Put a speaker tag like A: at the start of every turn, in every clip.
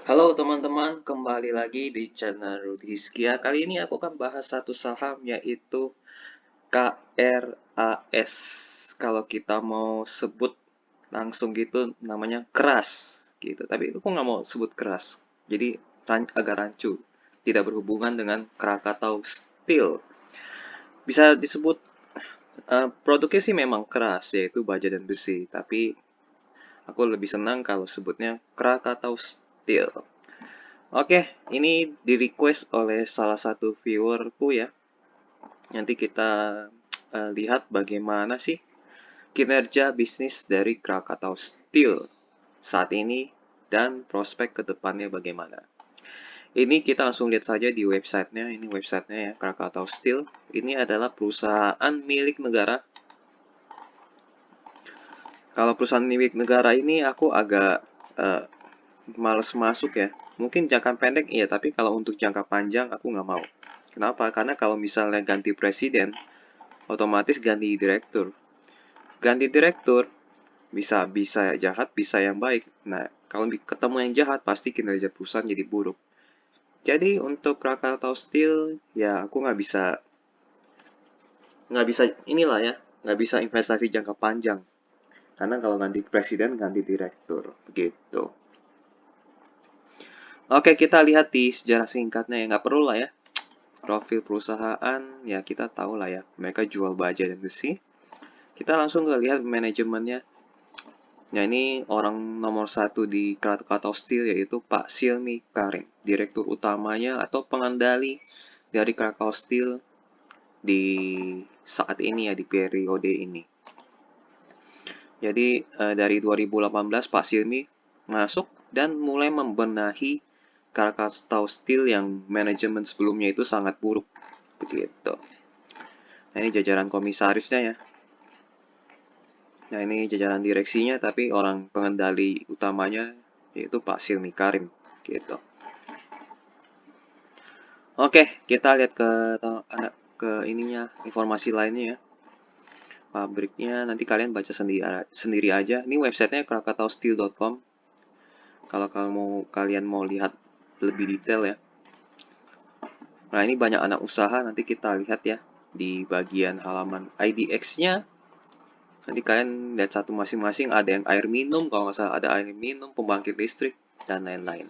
A: Halo teman-teman, kembali lagi di channel Rudy Hiskia. Kali ini aku akan bahas satu saham yaitu KRAS. Kalau kita mau sebut langsung gitu namanya keras gitu. Tapi aku nggak mau sebut keras. Jadi agak rancu. Tidak berhubungan dengan Krakatau Steel. Bisa disebut produknya sih memang keras yaitu baja dan besi. Tapi aku lebih senang kalau sebutnya Krakatau Steel. Oke, ini di-request oleh salah satu viewerku ya. Nanti kita lihat bagaimana sih kinerja bisnis dari Krakatau Steel saat ini dan prospek ke depannya bagaimana. Ini kita langsung lihat saja di websitenya. Ini websitenya ya, Krakatau Steel. Ini adalah perusahaan milik negara. Kalau perusahaan milik negara ini aku agak uh, males masuk ya. Mungkin jangka pendek iya, tapi kalau untuk jangka panjang aku nggak mau. Kenapa? Karena kalau misalnya ganti presiden, otomatis ganti direktur. Ganti direktur bisa bisa jahat, bisa yang baik. Nah, kalau ketemu yang jahat, pasti kinerja perusahaan jadi buruk. Jadi untuk Krakatau Steel, ya aku nggak bisa inilah ya, nggak bisa investasi jangka panjang. Karena kalau ganti presiden, ganti direktur, begitu. Oke, kita lihat di sejarah singkatnya ya, nggak perlu lah ya. Profil perusahaan, ya kita tahu lah ya, mereka jual baja dan besi. Kita langsung lihat manajemennya. Nah, ini orang nomor satu di Krakatau Steel yaitu Pak Silmi Karim, direktur utamanya atau pengendali dari Krakatau Steel di saat ini ya, di periode ini. Jadi dari 2018 Pak Silmi masuk dan mulai membenahi Krakatau Steel yang manajemen sebelumnya itu sangat buruk begitu. Nah, ini jajaran komisarisnya ya. Nah, ini jajaran direksinya, tapi orang pengendali utamanya yaitu Pak Silmi Karim, gitu. Oke, kita lihat ke ininya, informasi lainnya ya. Pabriknya nanti kalian baca sendiri aja. Ini websitenya krakatausteel.com. Kalau kalian mau lihat lebih detail ya. Nah, ini banyak anak usaha, nanti kita lihat ya di bagian halaman IDX-nya. Nanti kalian lihat satu masing-masing, ada yang air minum, kalau nggak salah ada air minum, pembangkit listrik, dan lain-lain.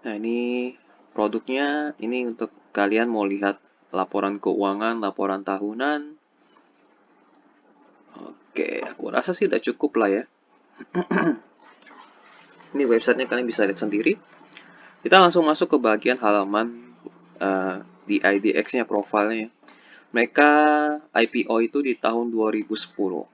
A: Nah, ini produknya, ini untuk kalian mau lihat laporan keuangan, laporan tahunan. Oke, aku rasa sih udah cukup lah ya. Ini websitenya kalian bisa lihat sendiri. Kita langsung masuk ke bagian halaman di IDX-nya, profilnya. Mereka IPO itu di tahun 2010.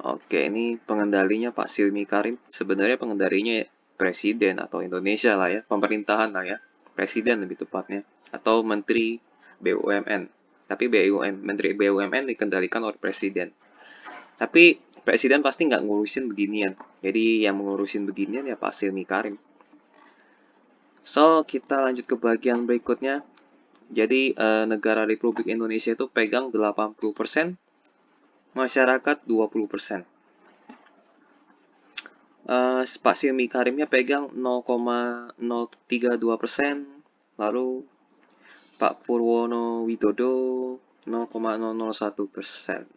A: Oke, ini pengendalinya Pak Silmi Karim. Sebenarnya pengendalinya presiden atau Indonesia lah ya, pemerintahan lah ya. Presiden lebih tepatnya. Atau Menteri BUMN. Tapi Menteri BUMN dikendalikan oleh presiden. Tapi presiden pasti nggak ngurusin beginian. Jadi yang mengurusin beginian ya Pak Silmi Karim. So, kita lanjut ke bagian berikutnya. Jadi negara Republik Indonesia itu pegang 80%, masyarakat 20%. Pak Silmi Karimnya pegang 0,032%, lalu Pak Purwono Widodo 0,001%.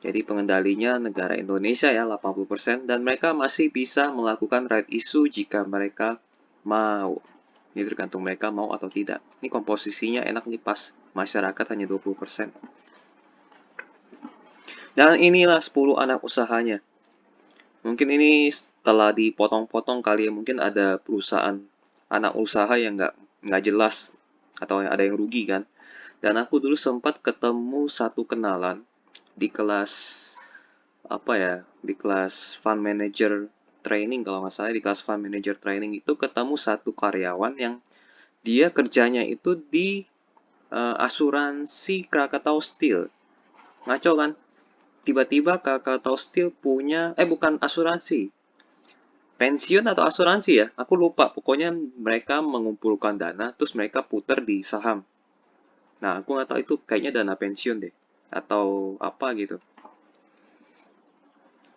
A: Jadi pengendalinya negara Indonesia ya 80%, dan mereka masih bisa melakukan right issue jika mereka mau. Ini tergantung mereka mau atau tidak. Ini komposisinya enak nih, pas masyarakat hanya 20%. Dan inilah 10 anak usahanya. Mungkin ini setelah dipotong-potong kali ya, mungkin ada perusahaan anak usaha yang nggak jelas atau yang ada yang rugi kan. Dan aku dulu sempat ketemu satu kenalan di kelas apa ya, di kelas fund manager training, kalau nggak salah di kelas fund manager training itu ketemu satu karyawan yang dia kerjanya itu di asuransi Krakatau Steel. Ngaco kan? Tiba-tiba Krakatau Steel punya, bukan asuransi, pensiun atau asuransi ya, aku lupa. Pokoknya mereka mengumpulkan dana, terus mereka putar di saham. Nah, aku nggak tahu itu kayaknya dana pensiun deh, atau apa gitu.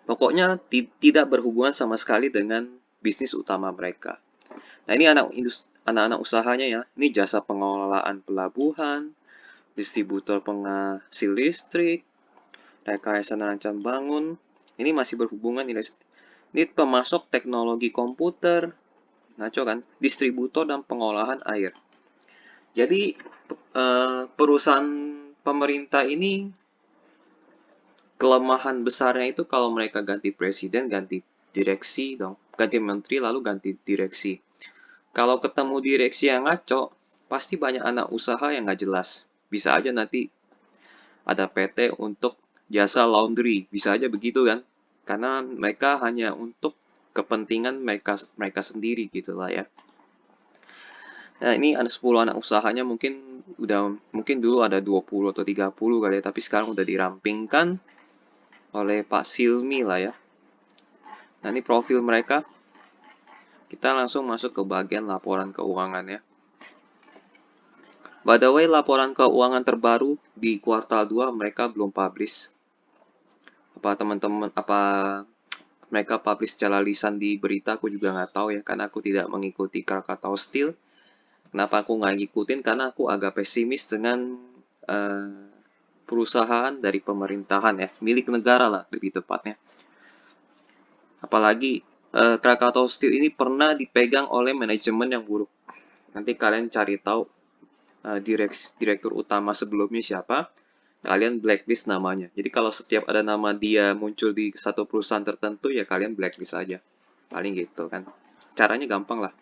A: Pokoknya tidak berhubungan sama sekali dengan bisnis utama mereka. Nah, ini anak-anak usahanya ya. Ini jasa pengelolaan pelabuhan, distributor penghasil listrik, rekayasa neraca bangun. Ini masih berhubungan ini pemasok teknologi komputer, ngaco kan? Distributor dan pengolahan air. Jadi perusahaan pemerintah ini kelemahan besarnya itu kalau mereka ganti presiden, ganti direksi dong, ganti menteri lalu ganti direksi. Kalau ketemu direksi yang ngaco, pasti banyak anak usaha yang nggak jelas. Bisa aja nanti ada PT untuk jasa laundry, bisa aja begitu kan? Karena mereka hanya untuk kepentingan mereka mereka sendiri gitu lah ya. Nah, ini ada 10 anak usahanya mungkin dulu ada 20 atau 30 kali ya, tapi sekarang udah dirampingkan oleh Pak Silmi lah ya. Nah, ini profil mereka. Kita langsung masuk ke bagian laporan keuangan ya. By the way, laporan keuangan terbaru di kuartal 2 mereka belum publish. Apa teman-teman, apa mereka publish secara lisan di berita, aku juga nggak tahu ya, karena aku tidak mengikuti Krakatau Steel. Kenapa aku nggak ngikutin? Karena aku agak pesimis dengan perusahaan dari pemerintahan ya, milik negara lah lebih tepatnya. Apalagi Krakatau Steel ini pernah dipegang oleh manajemen yang buruk. Nanti kalian cari tahu direktur utama sebelumnya siapa, kalian blacklist namanya. Jadi kalau setiap ada nama dia muncul di satu perusahaan tertentu, ya kalian blacklist aja. Paling gitu kan. Caranya gampang lah.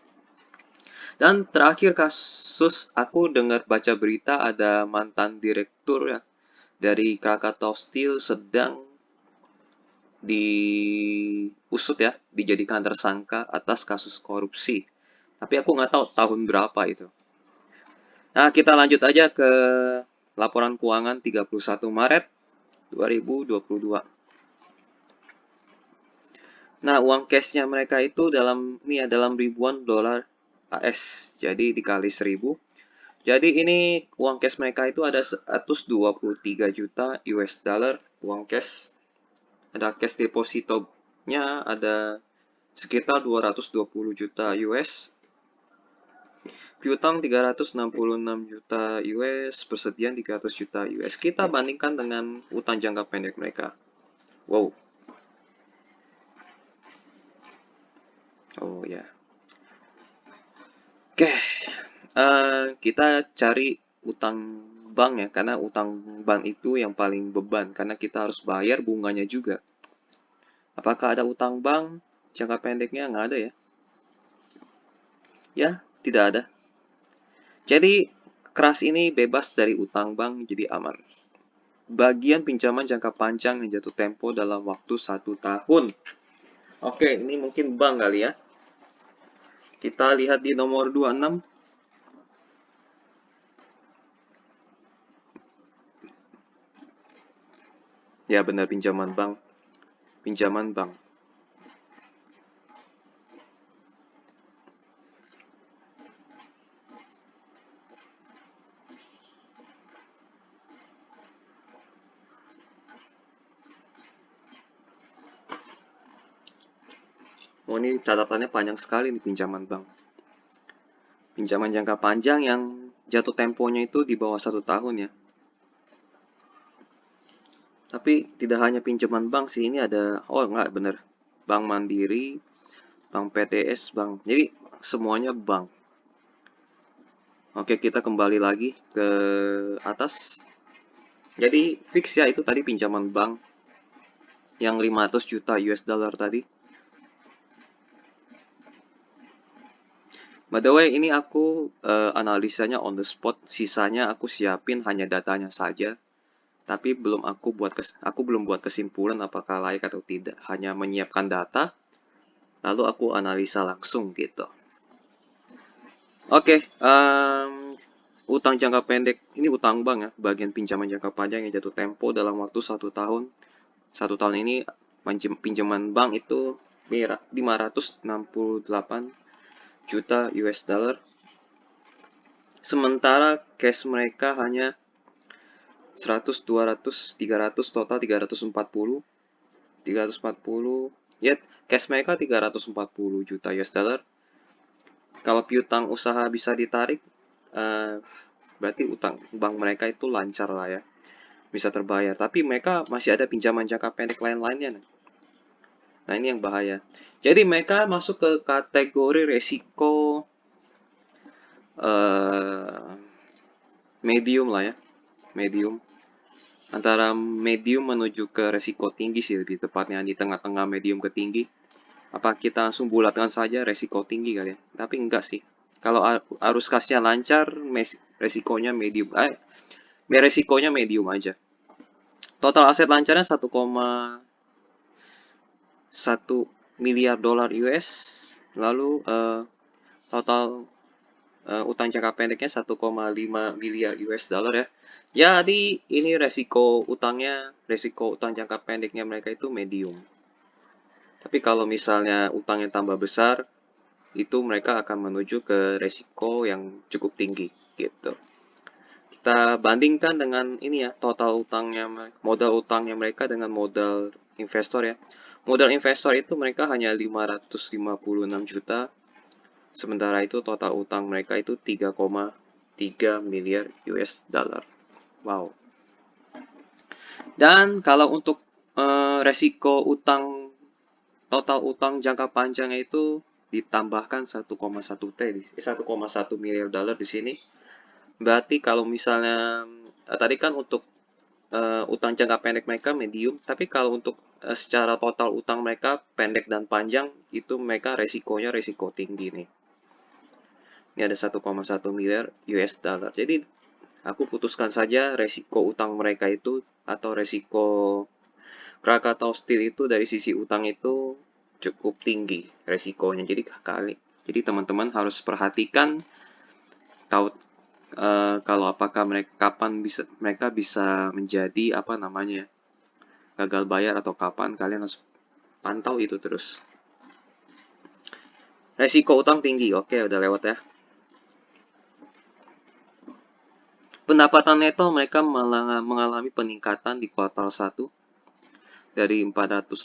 A: Dan terakhir kasus, aku dengar baca berita ada mantan direktur ya dari Krakatau Steel sedang diusut ya, dijadikan tersangka atas kasus korupsi. Tapi aku nggak tahu tahun berapa itu. Nah, kita lanjut aja ke laporan keuangan 31 Maret 2022. Nah, uang cashnya mereka itu dalam ribuan dolar AS. Jadi dikali 1000. Jadi ini uang cash mereka itu ada 123 juta US dollar uang cash. Ada cash depositonya ada sekitar 220 juta US. Piutang 366 juta US, persediaan 300 juta US. Kita bandingkan dengan utang jangka pendek mereka. Wow. Oh ya. Oke, kita cari utang bank ya, karena utang bank itu yang paling beban, karena kita harus bayar bunganya juga. Apakah ada utang bank jangka pendeknya? Nggak ada ya. Ya, tidak ada. Jadi, keras ini bebas dari utang bank, jadi aman. Bagian pinjaman jangka panjang yang jatuh tempo dalam waktu 1 tahun. Oke, ini mungkin bank kali ya. Kita lihat di nomor 26. Ya, benar pinjaman bank. Pinjaman bank. Oh, ini catatannya panjang sekali nih pinjaman bank. Pinjaman jangka panjang yang jatuh temponya itu di bawah 1 tahun ya. Tapi tidak hanya pinjaman bank sih, ini ada, oh enggak bener, Bank Mandiri, Bank PTS, Bank, jadi semuanya bank. Oke, kita kembali lagi ke atas. Jadi fix ya itu tadi pinjaman bank yang 500 juta US dollar tadi. By the way, ini aku analisanya on the spot, sisanya aku siapin hanya datanya saja. Tapi aku belum buat kesimpulan apakah layak atau tidak. Hanya menyiapkan data, lalu aku analisa langsung gitu. Oke, utang jangka pendek, ini utang bank ya, bagian pinjaman jangka panjang yang jatuh tempo dalam waktu 1 tahun. 1 tahun ini pinjaman bank itu 568 juta US dollar. Sementara cash mereka hanya 100, 200, 300, total 340. 340. Ya, cash mereka 340 juta US dollar. Kalau piutang usaha bisa ditarik, berarti utang bank mereka itu lancar lah ya, bisa terbayar. Tapi mereka masih ada pinjaman jangka pendek lain-lainnya. Nah, ini yang bahaya. Jadi mereka masuk ke kategori resiko eh, medium lah ya, medium. Antara medium menuju ke resiko tinggi sih, lebih tepatnya di tengah-tengah medium ke tinggi. Apa kita langsung bulatkan saja resiko tinggi kali ya? Tapi enggak sih. Kalau arus kasnya lancar, resikonya medium. Resikonya medium aja. Total aset lancarnya 1,1 miliar dolar US. Lalu total utang jangka pendeknya 1,5 miliar US dollar ya. Jadi ini resiko utang jangka pendeknya mereka itu medium. Tapi kalau misalnya utangnya tambah besar, itu mereka akan menuju ke resiko yang cukup tinggi gitu. Kita bandingkan dengan ini ya, total utangnya, modal utangnya mereka dengan modal investor ya. Modal investor itu mereka hanya 556 juta, sementara itu total utang mereka itu 3,3 miliar US dollar. Wow. Dan kalau untuk resiko utang, total utang jangka panjangnya itu ditambahkan 1,1 miliar dolar di sini. Berarti kalau misalnya tadi kan untuk utang jangka pendek mereka medium, tapi kalau untuk secara total utang mereka pendek dan panjang, itu mereka resikonya resiko tinggi nih. Ini ada 1,1 miliar US dollar. Jadi aku putuskan saja resiko utang mereka itu atau resiko Krakatau Steel itu dari sisi utang itu cukup tinggi resikonya. Jadi teman-teman harus perhatikan tahu kalau apakah mereka bisa menjadi apa namanya gagal bayar atau kapan, kalian harus pantau itu terus. Resiko utang tinggi, oke udah lewat ya. Pendapatan neto mereka mengalami peningkatan di kuartal 1 dari 484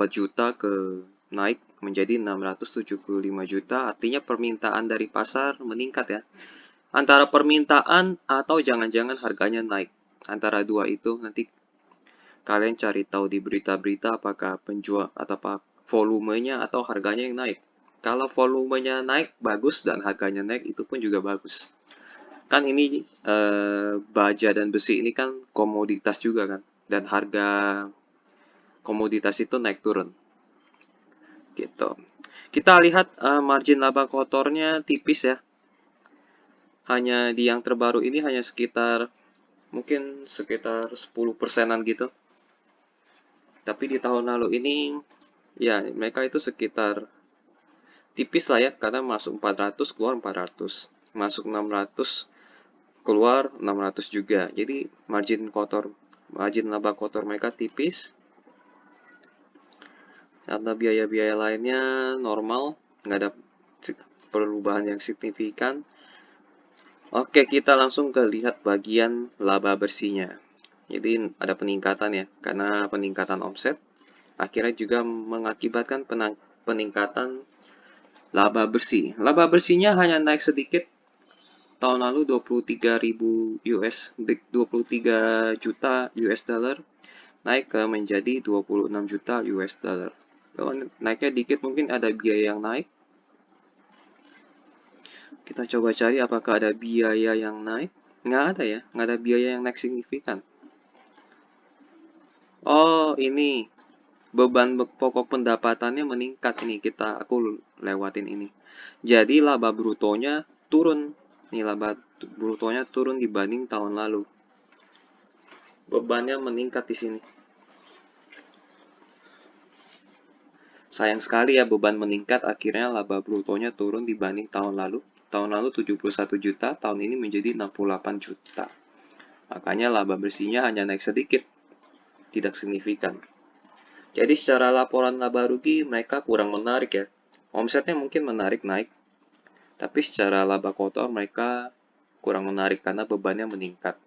A: juta ke naik menjadi 675 juta, artinya permintaan dari pasar meningkat ya. Antara permintaan atau jangan-jangan harganya naik. Antara dua itu nanti kalian cari tahu di berita-berita apakah penjual atau apa volumenya atau harganya yang naik. Kalau volumenya naik bagus dan harganya naik itu pun juga bagus. Kan ini baja dan besi ini kan komoditas juga kan, dan harga komoditas itu naik turun. Gitu. Kita lihat margin laba kotornya tipis ya. Hanya di yang terbaru ini hanya mungkin sekitar 10%-an gitu. Tapi di tahun lalu ini ya mereka itu sekitar tipis lah ya, karena masuk 400 keluar 400, masuk 600 keluar 600 juga. Jadi margin laba kotor mereka tipis. Karena biaya-biaya lainnya normal, nggak ada perubahan yang signifikan. Oke, kita langsung ke lihat bagian laba bersihnya. Jadi ada peningkatan ya, karena peningkatan omset akhirnya juga mengakibatkan peningkatan laba bersih. Laba bersihnya hanya naik sedikit. Tahun lalu 23 juta US dollar, naik ke menjadi 26 juta US dollar. Naiknya dikit, mungkin ada biaya yang naik. Kita coba cari apakah ada biaya yang naik. Nggak ada ya, nggak ada biaya yang naik signifikan. Oh, ini beban pokok pendapatannya meningkat ini, aku lewatin ini. Jadi laba brutonya turun. Nih laba brutonya turun dibanding tahun lalu. Bebannya meningkat di sini. Sayang sekali ya, beban meningkat, akhirnya laba brutonya turun dibanding tahun lalu. Tahun lalu 71 juta, tahun ini menjadi 68 juta. Makanya laba bersihnya hanya naik sedikit, tidak signifikan. Jadi secara laporan laba rugi mereka kurang menarik ya. Omsetnya mungkin menarik naik, tapi secara laba kotor mereka kurang menarik karena bebannya meningkat.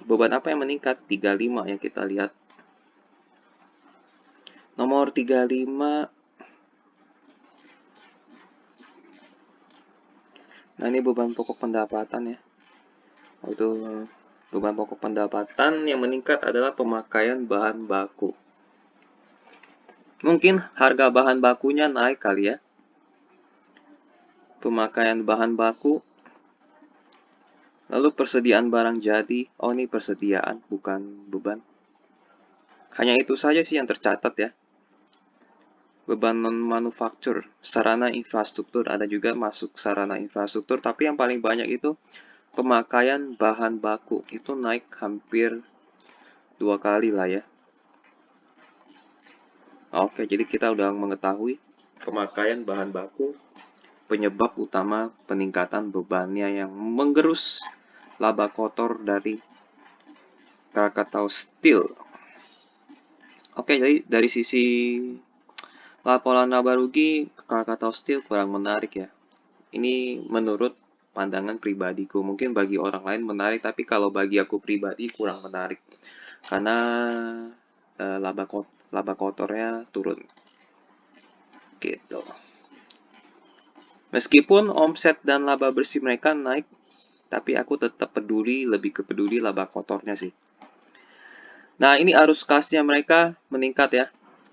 A: Beban apa yang meningkat? 35 yang kita lihat. Nomor 35. Nah, ini beban pokok pendapatan ya. Itu beban pokok pendapatan yang meningkat adalah pemakaian bahan baku. Mungkin harga bahan bakunya naik kali ya. Pemakaian bahan baku. Lalu persediaan barang jadi. Oh, ini persediaan, bukan beban. Hanya itu saja sih yang tercatat ya. Beban non-manufaktur, sarana infrastruktur, ada juga masuk sarana infrastruktur, tapi yang paling banyak itu pemakaian bahan baku. Itu naik hampir 2 kali lah ya. Oke, jadi kita udah mengetahui pemakaian bahan baku, penyebab utama peningkatan bebannya yang menggerus laba kotor dari Krakatau Steel. Oke, jadi dari sisi laporan laba rugi Krakatau Steel kurang menarik ya. Ini menurut pandangan pribadiku. Mungkin bagi orang lain menarik, tapi kalau bagi aku pribadi kurang menarik. Karena laba kotornya turun. Gitu. Meskipun omset dan laba bersih mereka naik, tapi aku tetap lebih peduli laba kotornya sih. Nah, ini arus kasnya mereka meningkat ya.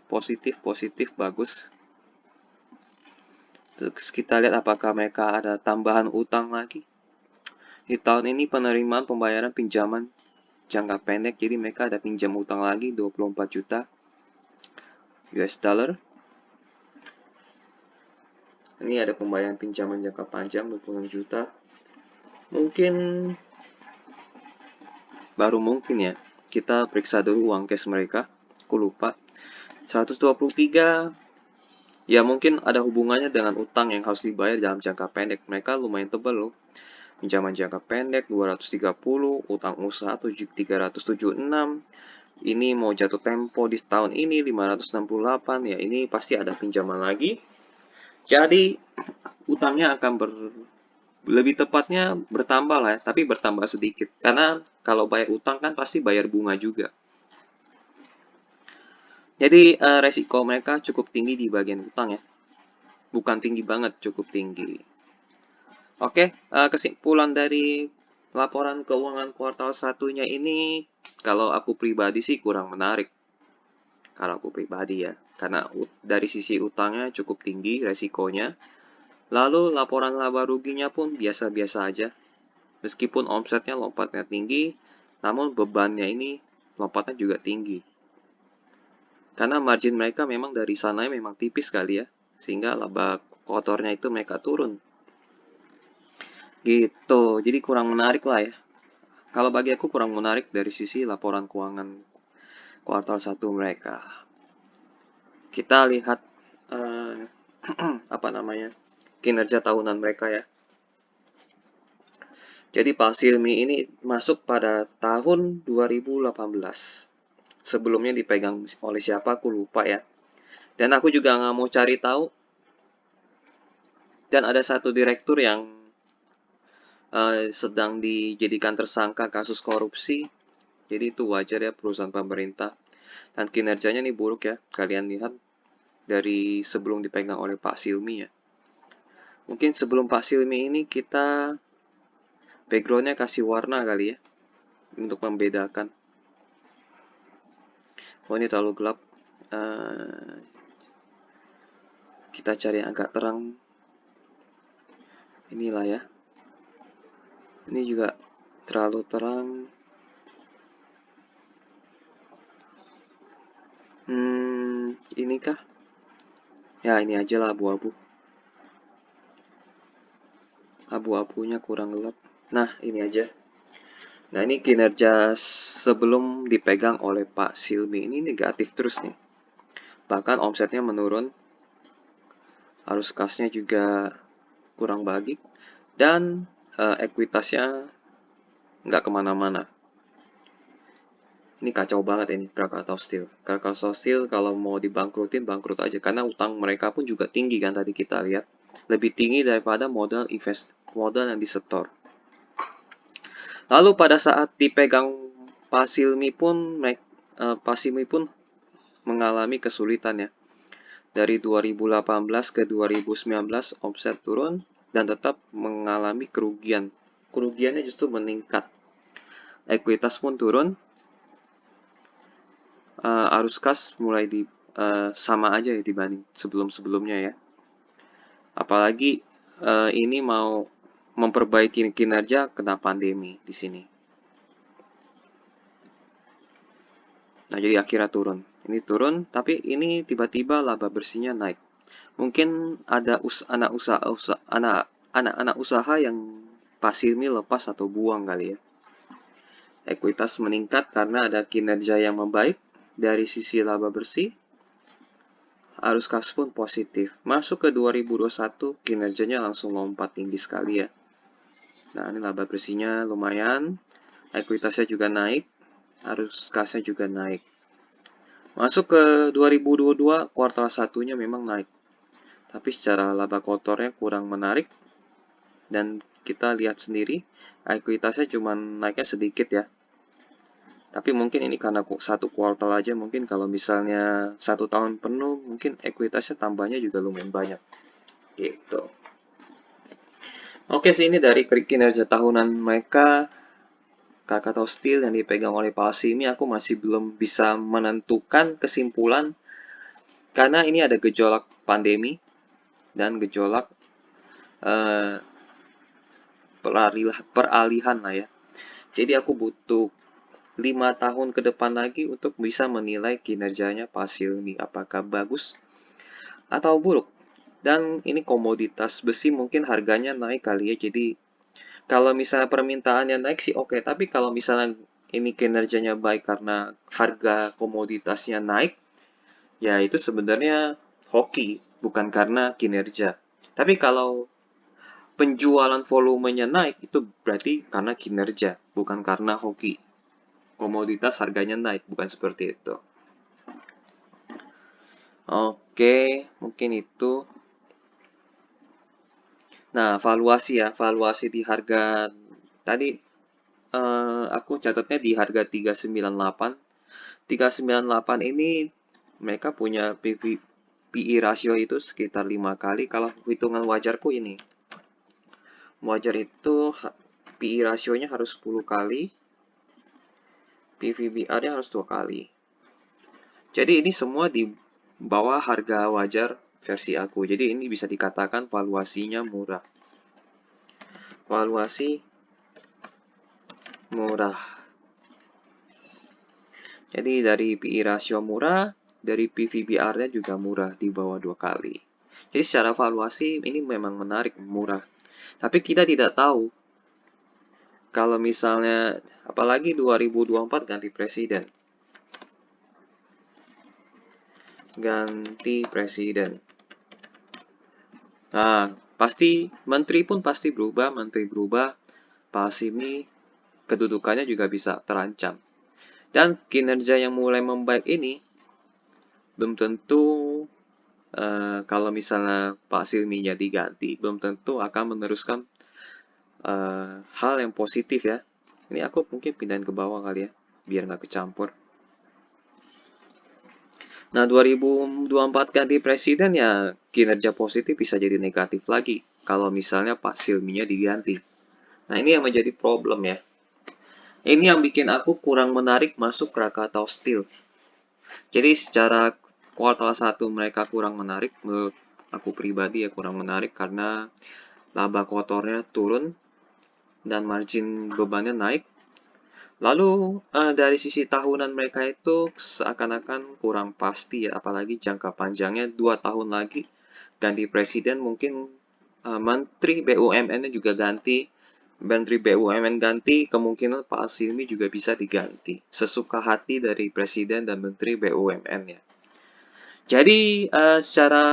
A: Positif, bagus. Terus kita lihat apakah mereka ada tambahan utang lagi. Di tahun ini penerimaan pembayaran pinjaman jangka pendek, jadi mereka ada pinjam utang lagi 24 juta US dollar. Ini ada pembayaran pinjaman jangka panjang 26 juta. Mungkin baru mungkin ya. Kita periksa dulu uang cash mereka. Aku lupa. 123. Ya mungkin ada hubungannya dengan utang yang harus dibayar dalam jangka pendek. Mereka lumayan tebal loh. Pinjaman jangka pendek 230, utang usaha 376. Ini mau jatuh tempo di tahun ini 568. Ya ini pasti ada pinjaman lagi. Jadi utangnya akan lebih tepatnya bertambah lah ya, tapi bertambah sedikit. Karena kalau bayar utang kan pasti bayar bunga juga. Jadi resiko mereka cukup tinggi di bagian utang ya. Bukan tinggi banget, cukup tinggi. Oke, kesimpulan dari laporan keuangan kuartal satunya ini, kalau aku pribadi sih kurang menarik. Kalau aku pribadi ya, karena dari sisi utangnya cukup tinggi resikonya. Lalu laporan laba ruginya pun biasa-biasa aja. Meskipun omsetnya lompatnya tinggi, namun bebannya ini lompatnya juga tinggi. Karena margin mereka memang dari sana memang tipis kali ya, sehingga laba kotornya itu mereka turun. Gitu, jadi kurang menarik lah ya. Kalau bagi aku kurang menarik dari sisi laporan keuangan kuartal 1 mereka. Kita lihat apa namanya, kinerja tahunan mereka ya. Jadi Pak Silmi ini masuk pada tahun 2018. Sebelumnya dipegang oleh siapa aku lupa ya. Dan aku juga nggak mau cari tahu. Dan ada satu direktur yang sedang dijadikan tersangka kasus korupsi. Jadi itu wajar ya perusahaan pemerintah. Dan kinerjanya nih buruk ya. Kalian lihat dari sebelum dipegang oleh Pak Silmi ya. Mungkin sebelum Pak Silmi ini kita backgroundnya kasih warna kali ya. Untuk membedakan. Oh ini terlalu gelap. Kita cari yang agak terang. Inilah ya. Ini juga terlalu terang. Ini kah? Ya ini aja lah abu-abu. Abu-abunya kurang gelap. Nah ini aja. Nah ini kinerja sebelum dipegang oleh Pak Silmi ini negatif terus nih. Bahkan omsetnya menurun. Arus kasnya juga kurang baik. Dan ekuitasnya nggak kemana-mana. Ini kacau banget ini Krakatau Steel. Krakatau Steel kalau mau dibangkrutin, bangkrut aja. Karena utang mereka pun juga tinggi kan tadi kita lihat. Lebih tinggi daripada modal yang disetor. Lalu pada saat dipegang Pak Silmi pun mengalami kesulitan ya. Dari 2018 ke 2019 omset turun dan tetap mengalami kerugian. Kerugiannya justru meningkat. Ekuitas pun turun. Arus kas mulai sama aja ya dibanding sebelum-sebelumnya ya. Apalagi ini mau memperbaiki kinerja kena pandemi di sini. Nah, jadi akhirnya turun. Ini turun, tapi ini tiba-tiba laba bersihnya naik. Mungkin ada anak-anak usaha yang pasirnya lepas atau buang kali ya. Ekuitas meningkat karena ada kinerja yang membaik dari sisi laba bersih. Arus kas pun positif. Masuk ke 2021, kinerjanya langsung lompat tinggi sekali ya. Nah, ini laba bersihnya lumayan. Ekuitasnya juga naik. Arus kasnya juga naik. Masuk ke 2022, kuartal satunya memang naik. Tapi secara laba kotornya kurang menarik. Dan kita lihat sendiri, ekuitasnya cuma naiknya sedikit ya. Tapi mungkin ini karena satu kuartal aja, mungkin kalau misalnya 1 tahun penuh, mungkin ekuitasnya tambahnya juga lumayan banyak. Gitu. Oke sih, ini dari kinerja tahunan mereka, Krakatau Steel yang dipegang oleh Pak Hasimi, aku masih belum bisa menentukan kesimpulan karena ini ada gejolak pandemi dan gejolak peralihan lah ya. Jadi aku butuh 5 tahun ke depan lagi untuk bisa menilai kinerjanya Pak Silmi apakah bagus atau buruk. Dan ini komoditas besi mungkin harganya naik kali ya. Jadi kalau misalnya permintaannya naik sih oke, tapi kalau misalnya ini kinerjanya baik karena harga komoditasnya naik, ya itu sebenarnya hoki, bukan karena kinerja. Tapi kalau penjualan volumenya naik, itu berarti karena kinerja, bukan karena hoki. Komoditas harganya naik, bukan seperti itu. Oke, mungkin itu. Nah, valuasi ya, valuasi di harga tadi aku catatnya di harga 398. 398 ini mereka punya PE rasio itu sekitar 5 kali. Kalau hitungan wajarku ini. Wajar itu PE rasionya harus 10 kali. PVBR-nya harus 2 kali. Jadi ini semua di bawah harga wajar versi aku. Jadi ini bisa dikatakan valuasinya murah. Valuasi murah. Jadi dari PE rasio murah, dari PVBR-nya juga murah di bawah 2 kali. Jadi secara valuasi ini memang menarik, murah. Tapi kita tidak tahu kalau misalnya apalagi 2024 ganti presiden. Ganti presiden. Nah, pasti menteri pun pasti berubah, menteri berubah, Pak Hasimi kedudukannya juga bisa terancam. Dan kinerja yang mulai membaik ini belum tentu kalau misalnya Pak Hasimi-nya diganti, belum tentu akan meneruskan hal yang positif ya. Ini aku mungkin pindahin ke bawah kali ya, biar nggak kecampur. Nah, 2024 ganti presiden ya kinerja positif bisa jadi negatif lagi kalau misalnya Pak Silmi-nya diganti. Nah, ini yang menjadi problem ya. Ini yang bikin aku kurang menarik masuk Krakatau Steel. Jadi secara kuartal 1 mereka kurang menarik, menurut aku pribadi ya kurang menarik karena laba kotornya turun dan margin bebannya naik. Lalu dari sisi tahunan mereka itu seakan-akan kurang pasti ya, apalagi jangka panjangnya 2 tahun lagi ganti presiden mungkin menteri BUMN-nya juga ganti, menteri BUMN ganti kemungkinan Pak Silmi juga bisa diganti sesuka hati dari presiden dan menteri BUMN ya. Jadi secara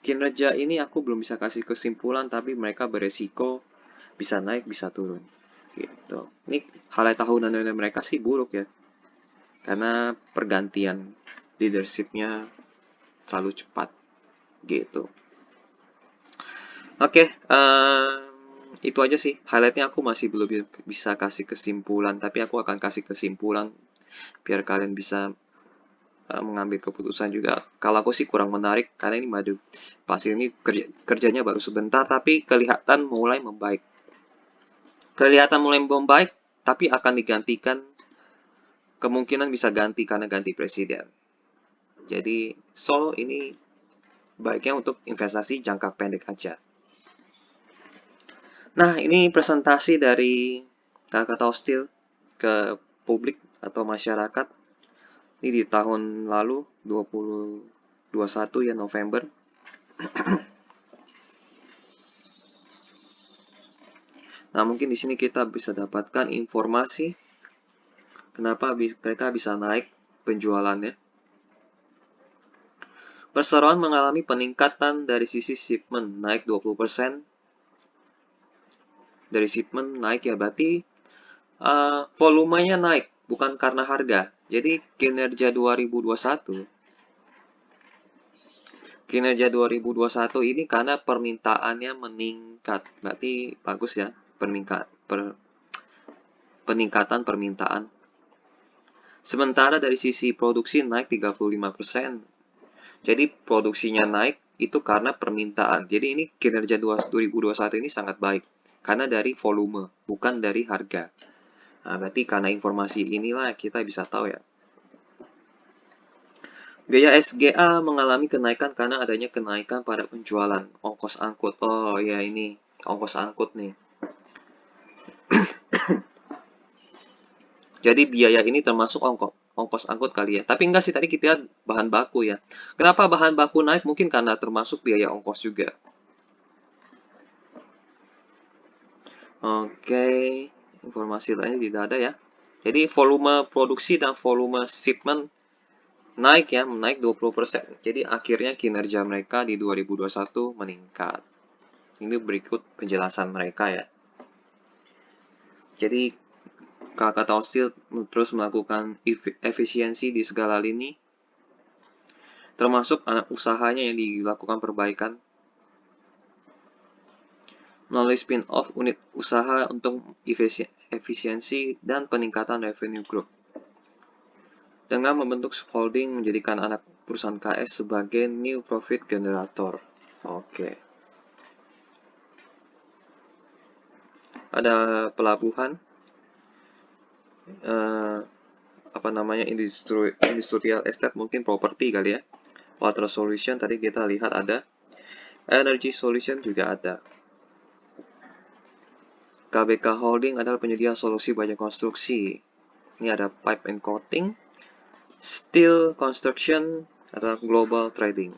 A: kinerja ini aku belum bisa kasih kesimpulan tapi mereka beresiko bisa naik bisa turun. Gitu. Ini highlight tahunan mereka sih buruk ya. Karena pergantian leadership-nya terlalu cepat. Gitu. Oke, itu aja sih. Highlight-nya aku masih belum bisa kasih kesimpulan. Tapi aku akan kasih kesimpulan biar kalian bisa mengambil keputusan juga. Kalau aku sih kurang menarik karena ini madu pasir ini kerjanya baru sebentar tapi kelihatan mulai membaik. Tapi akan digantikan, kemungkinan bisa ganti karena ganti presiden. Jadi ini baiknya untuk investasi jangka pendek aja. Nah, ini presentasi dari Krakatau Steel ke publik atau masyarakat. Ini di tahun lalu 2021 ya, November. Nah, mungkin di sini kita bisa dapatkan informasi kenapa mereka bisa naik penjualannya. Perseroan mengalami peningkatan dari sisi shipment, naik 20%. Dari shipment naik ya, berarti volumenya naik, bukan karena harga. Jadi kinerja 2021 ini karena permintaannya meningkat. Berarti bagus ya, peningkatan permintaan. Sementara dari sisi produksi naik 35%. Jadi produksinya naik itu karena permintaan. Jadi ini kinerja 2021 ini sangat baik. Karena dari volume, bukan dari harga. Nah, berarti karena informasi inilah kita bisa tahu ya. Biaya SGA mengalami kenaikan karena adanya kenaikan pada penjualan ongkos angkut. Oh ya, ini ongkos angkut nih. Jadi biaya ini termasuk ongkos angkut kali ya. Tapi enggak sih, tadi kita lihat bahan baku ya. Kenapa bahan baku naik? Mungkin karena termasuk biaya ongkos juga. Oke, informasi lainnya tidak ada ya. Jadi volume produksi dan volume shipment naik ya, naik 20%. Jadi akhirnya kinerja mereka di 2021 meningkat. Ini berikut penjelasan mereka ya. Jadi Krakatau Steel terus melakukan efisiensi di segala lini, termasuk anak usahanya yang dilakukan perbaikan melalui spin-off unit usaha untuk efisiensi dan peningkatan revenue growth. Dengan membentuk subholding menjadikan anak perusahaan KS sebagai new profit generator. Oke. Ada pelabuhan, industrial estate, mungkin properti kali ya. Water solution tadi kita lihat ada. Energy solution juga ada. KBK Holding adalah penyedia solusi baja konstruksi. Ini ada pipe and coating. Steel construction adalah global trading.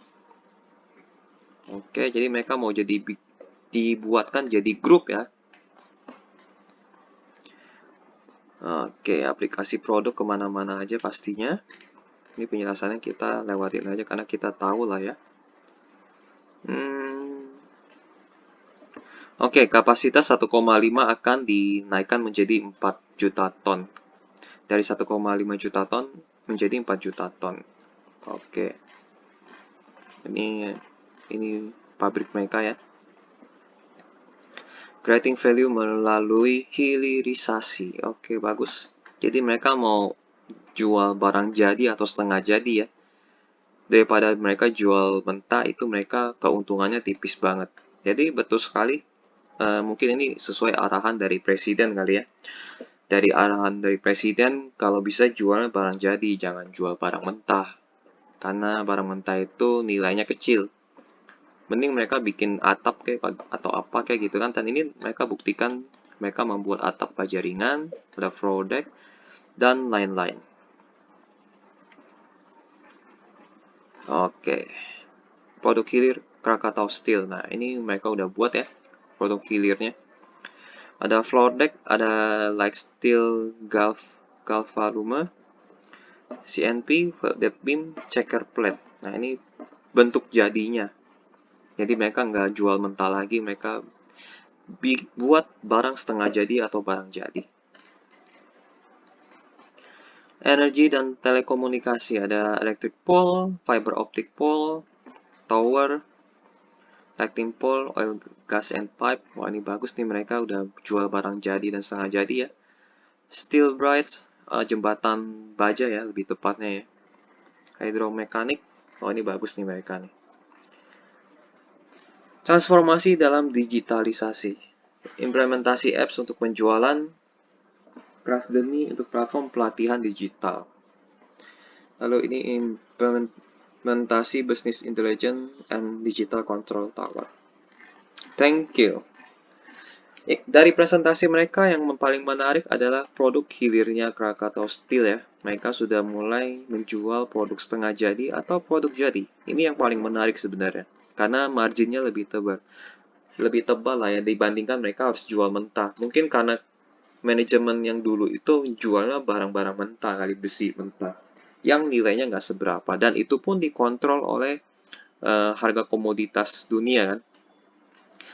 A: Oke, jadi mereka mau dibuatkan jadi grup ya. Oke, aplikasi produk kemana-mana aja pastinya. Ini penjelasannya kita lewatin aja karena kita tahu lah ya. Oke, kapasitas 1,5 akan dinaikkan menjadi 4 juta ton. Dari 1,5 juta ton menjadi 4 juta ton. Oke. Ini pabrik mereka ya. Creating value melalui hilirisasi. Oke, bagus. Jadi mereka mau jual barang jadi atau setengah jadi ya. Daripada mereka jual mentah, itu mereka keuntungannya tipis banget. Jadi betul sekali. Mungkin ini sesuai arahan dari presiden kali ya. Dari arahan dari presiden, kalau bisa jual barang jadi, jangan jual barang mentah. Karena barang mentah itu nilainya kecil. Mending mereka bikin atap kayak atau apa kayak gitu kan. Dan ini mereka buktikan mereka membuat atap baja ringan, ada floor deck, dan lain-lain. Oke. Produk hilir Krakatau Steel. Nah, ini mereka udah buat ya produk hilirnya. Ada floor deck, ada light steel galvalume, CNP, depth beam, checker plate. Nah, ini bentuk jadinya. Jadi mereka nggak jual mentah lagi, mereka buat barang setengah jadi atau barang jadi. Energi dan telekomunikasi, ada electric pole, fiber optic pole, tower, lighting pole, oil, gas, and pipe. Wah, ini bagus nih, mereka udah jual barang jadi dan setengah jadi ya. Steel bridge, jembatan baja ya, lebih tepatnya ya. hidromekanik. Oh, ini bagus nih mereka nih. Transformasi dalam digitalisasi. Implementasi apps untuk penjualan, Krasdeni untuk platform pelatihan digital. Lalu ini implementasi business intelligence and digital control tower. Thank you. Dari presentasi mereka yang paling menarik adalah produk hilirnya Krakatau Steel ya. Mereka sudah mulai menjual produk setengah jadi atau produk jadi. Ini yang paling menarik sebenarnya. Karena marginnya lebih tebal. Lebih tebal lah ya dibandingkan mereka harus jual mentah. Mungkin karena manajemen yang dulu itu jualnya barang-barang mentah, kali besi mentah. Yang nilainya nggak seberapa. Dan itu pun dikontrol oleh harga komoditas dunia kan.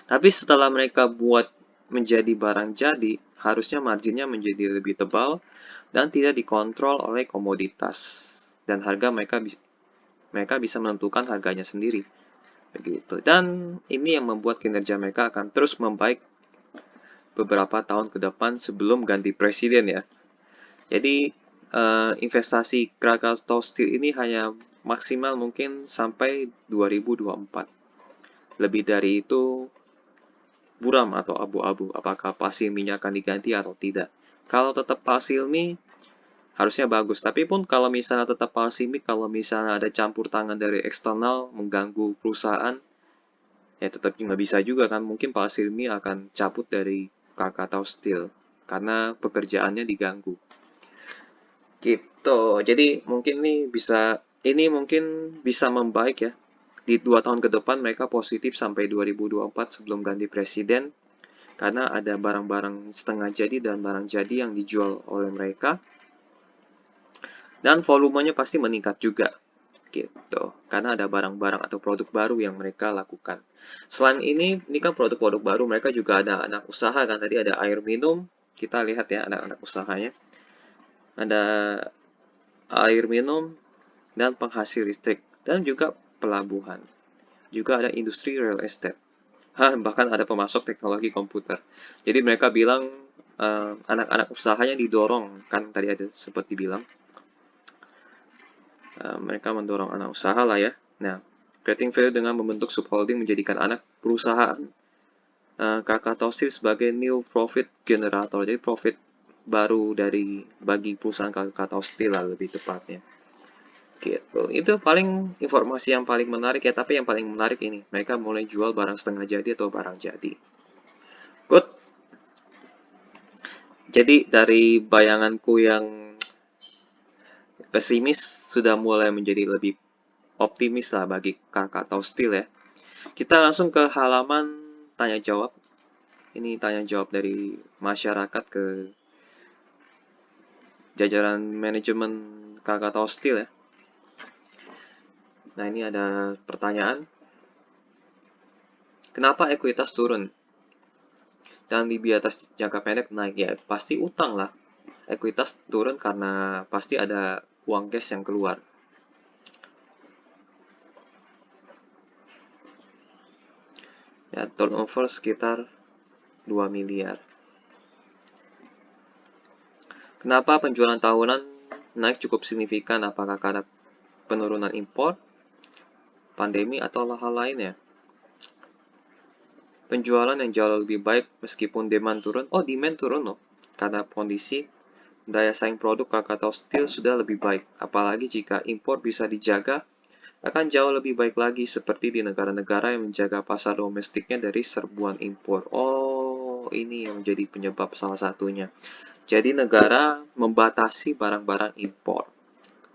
A: Tapi setelah mereka buat menjadi barang jadi, harusnya marginnya menjadi lebih tebal dan tidak dikontrol oleh komoditas. Dan harga mereka bisa menentukan harganya sendiri. Begitu. Dan ini yang membuat kinerja mereka akan terus membaik beberapa tahun ke depan sebelum ganti presiden ya. Jadi investasi Krakatau Steel ini hanya maksimal mungkin sampai 2024. Lebih dari itu buram atau abu-abu apakah pasir minyak akan diganti atau tidak. Kalau tetap pasir mie harusnya bagus, tapi pun kalau misalnya tetap pasir mie, kalau misalnya ada campur tangan dari eksternal mengganggu perusahaan, ya tetap nggak bisa juga kan, mungkin pasir mie akan cabut dari Krakatau Steel karena pekerjaannya diganggu. Gitu, jadi mungkin ini mungkin bisa membaik ya. Di 2 tahun ke depan mereka positif sampai 2024 sebelum ganti presiden. Karena ada barang-barang setengah jadi dan barang jadi yang dijual oleh mereka. Dan volumenya pasti meningkat juga. Gitu. Karena ada barang-barang atau produk baru yang mereka lakukan. Selain ini kan produk-produk baru. Mereka juga ada anak usaha kan. Tadi ada air minum. Kita lihat ya anak-anak usahanya. Ada air minum dan penghasil listrik. Dan juga pelabuhan. Juga ada industri real estate. Bahkan ada pemasok teknologi komputer. Jadi mereka bilang anak-anak usahanya didorong, kan tadi ada sempat dibilang. Mereka mendorong anak usaha lah ya. Nah, creating value dengan membentuk subholding menjadikan anak perusahaan Krakatau Steel sebagai new profit generator. Jadi profit baru bagi perusahaan Krakatau Steel lah lebih tepatnya. Gitu. Itu paling informasi yang paling menarik ya, tapi yang paling menarik ini, mereka mulai jual barang setengah jadi atau barang jadi. Good. Jadi dari bayanganku yang pesimis sudah mulai menjadi lebih optimis lah bagi Krakatau Steel ya. Kita langsung ke halaman tanya jawab. Ini tanya jawab dari masyarakat ke jajaran manajemen Krakatau Steel ya. Nah, ini ada pertanyaan. Kenapa ekuitas turun? Dan di atas jangka pendek naik? Ya, pasti utang lah. Ekuitas turun karena pasti ada uang cash yang keluar. Ya, turnover sekitar 2 miliar. Kenapa penjualan tahunan naik cukup signifikan? Apakah karena penurunan impor, pandemi, atau hal lainnya? Penjualan yang jauh lebih baik meskipun demand turun. Oh, demand turun loh. Karena kondisi daya saing produk Krakatau Steel sudah lebih baik. Apalagi jika impor bisa dijaga, akan jauh lebih baik lagi seperti di negara-negara yang menjaga pasar domestiknya dari serbuan impor. Oh, ini yang menjadi penyebab salah satunya. Jadi negara membatasi barang-barang impor.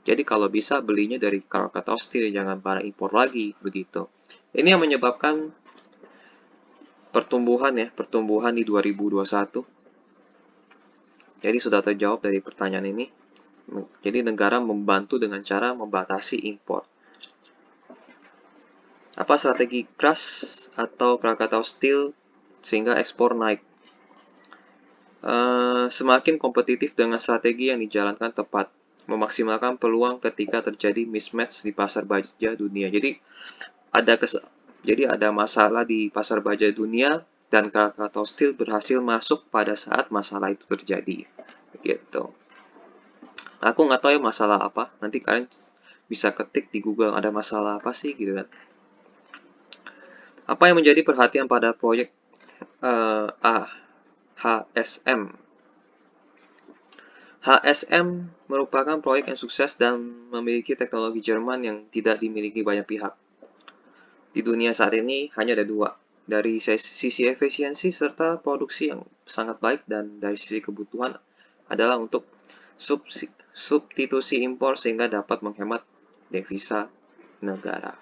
A: Jadi kalau bisa belinya dari Krakatau Steel, jangan barang impor lagi, begitu. Ini yang menyebabkan pertumbuhan di 2021. Jadi sudah terjawab dari pertanyaan ini. Jadi negara membantu dengan cara membatasi impor. Apa strategi Kras atau Krakatau Steel sehingga ekspor naik? Semakin kompetitif dengan strategi yang dijalankan tepat, memaksimalkan peluang ketika terjadi mismatch di pasar baja dunia. Jadi ada masalah di pasar baja dunia dan Krakatau Steel berhasil masuk pada saat masalah itu terjadi. Gitu. Aku nggak tahu ya masalah apa. Nanti kalian bisa ketik di Google ada masalah apa sih gitu kan. Apa yang menjadi perhatian pada proyek HSM? HSM merupakan proyek yang sukses dan memiliki teknologi Jerman yang tidak dimiliki banyak pihak. Di dunia saat ini hanya ada dua, dari sisi efisiensi serta produksi yang sangat baik, dan dari sisi kebutuhan adalah untuk substitusi impor sehingga dapat menghemat devisa negara.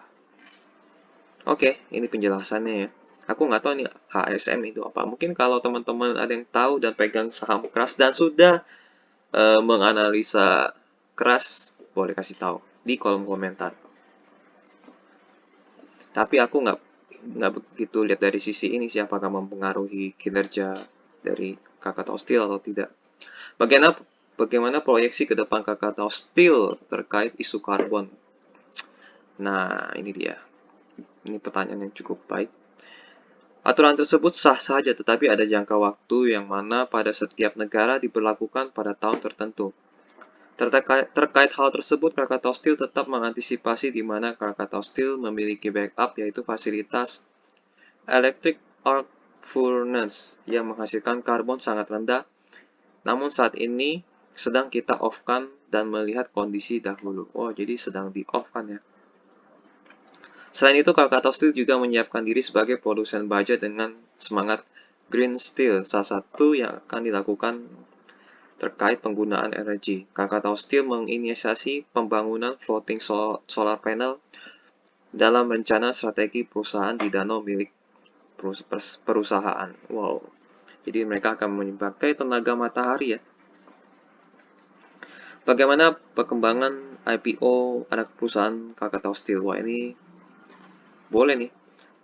A: Oke, ini penjelasannya ya. Aku nggak tahu nih HSM itu apa. Mungkin kalau teman-teman ada yang tahu dan pegang saham keras dan sudah menganalisa keras, boleh kasih tahu di kolom komentar. Tapi aku nggak begitu lihat dari sisi ini sih, apakah mempengaruhi kinerja dari Krakatau Steel atau tidak. Bagaimana proyeksi ke depan Krakatau Steel terkait isu karbon? Nah, ini dia. Ini pertanyaan yang cukup baik. Aturan tersebut sah saja, tetapi ada jangka waktu yang mana pada setiap negara diberlakukan pada tahun tertentu. Terkait hal tersebut, Krakatau Steel tetap mengantisipasi di mana Krakatau Steel memiliki backup, yaitu fasilitas electric arc furnace yang menghasilkan karbon sangat rendah. Namun saat ini sedang kita off-kan dan melihat kondisi dahulu. Oh, jadi sedang di-off-kan ya. Selain itu, Krakatau Steel juga menyiapkan diri sebagai produsen baja dengan semangat Green Steel. Salah satu yang akan dilakukan terkait penggunaan energi. Krakatau Steel menginisiasi pembangunan floating solar panel dalam rencana strategi perusahaan di danau milik perusahaan. Wow, jadi mereka akan memakai tenaga matahari ya. Bagaimana perkembangan IPO anak perusahaan Krakatau Steel? Wah, ini boleh nih.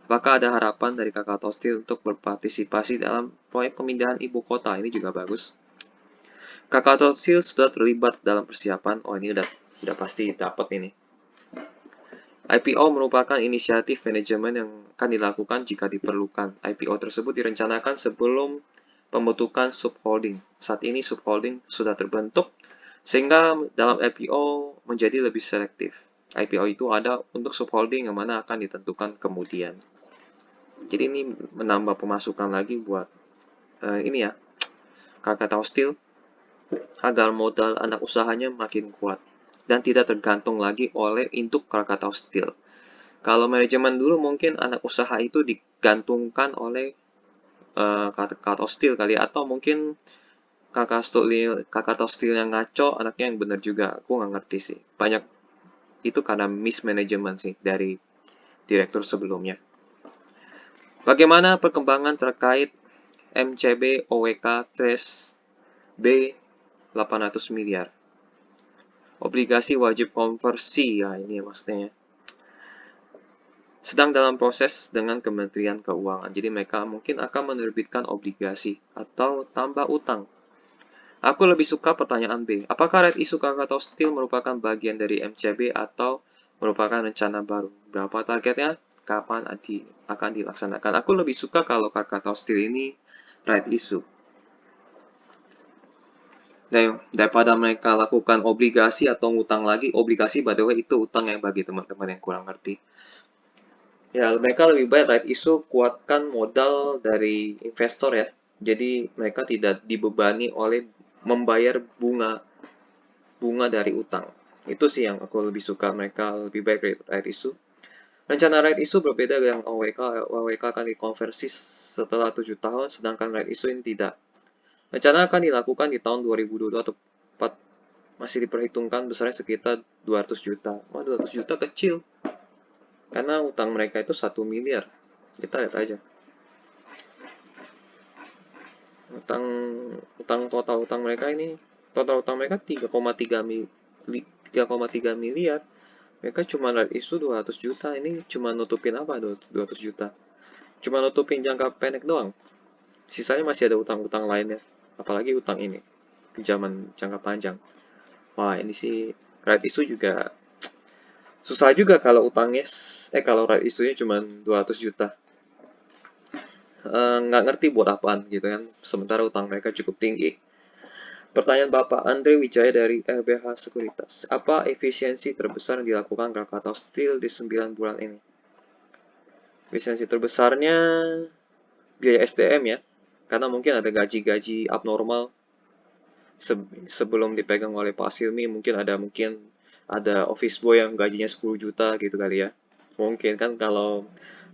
A: Apakah ada harapan dari Krakatau Steel untuk berpartisipasi dalam proyek pemindahan ibu kota? Ini juga bagus. Krakatau Steel sudah terlibat dalam persiapan. Oh, ini udah pasti dapat ini. IPO merupakan inisiatif manajemen yang akan dilakukan jika diperlukan. IPO tersebut direncanakan sebelum pembentukan subholding. Saat ini subholding sudah terbentuk, sehingga dalam IPO menjadi lebih selektif. IPO itu ada untuk subholding yang mana akan ditentukan kemudian. Jadi ini menambah pemasukan lagi buat ini ya, Krakatau Steel, agar modal anak usahanya makin kuat dan tidak tergantung lagi oleh induk Krakatau Steel. Kalau manajemen dulu mungkin anak usaha itu digantungkan oleh Krakatau Steel kali, atau mungkin Krakatau Steel yang ngaco, anaknya yang benar juga. Aku nggak ngerti sih. Banyak itu karena mismanagement sih dari direktur sebelumnya. Bagaimana perkembangan terkait MCB OWK Trace B 800 miliar? Obligasi wajib konversi, ya ini maksudnya. Sedang dalam proses dengan Kementerian Keuangan. Jadi mereka mungkin akan menerbitkan obligasi atau tambah utang. Aku lebih suka pertanyaan B. Apakah right issue Krakatau Steel merupakan bagian dari MCB atau merupakan rencana baru? Berapa targetnya? Kapan akan dilaksanakan? Aku lebih suka kalau Krakatau Steel ini right issue. Daripada mereka lakukan obligasi atau ngutang lagi. Obligasi by the way itu utang yang bagi teman-teman yang kurang ngerti. Ya, mereka lebih baik right issue, kuatkan modal dari investor ya. Jadi mereka tidak dibebani oleh membayar bunga dari utang. Itu sih yang aku lebih suka, mereka lebih baik right issue. Rencana right issue berbeda dengan OWK. OWK akan dikonversi setelah 7 tahun, sedangkan right issue ini tidak. Rencana akan dilakukan di tahun 2022 atau 4, masih diperhitungkan besarnya sekitar 200 juta. Wah, 200 juta kecil. Karena utang mereka itu 1 miliar. Kita lihat aja. Total utang mereka ini, total utang mereka 3,3 miliar. Mereka cuma right issue 200 juta. Ini cuma nutupin apa 200 juta? Cuma nutupin jangka pendek doang. Sisanya masih ada utang-utang lainnya. Apalagi utang ini, pinjaman jangka panjang. Wah, ini sih right issue juga susah juga kalau utangnya, kalau right issue-nya cuma 200 juta. Nggak ngerti buat apaan gitu kan, sementara utang mereka cukup tinggi. Pertanyaan Bapak Andre Wijaya dari RBH Sekuritas. Apa efisiensi terbesar yang dilakukan Krakatau Steel di 9 bulan ini? Efisiensi terbesarnya biaya SDM ya. Karena mungkin ada gaji-gaji abnormal sebelum dipegang oleh Pak Silmi. Mungkin ada office boy yang gajinya 10 juta gitu kali ya. Mungkin kan kalau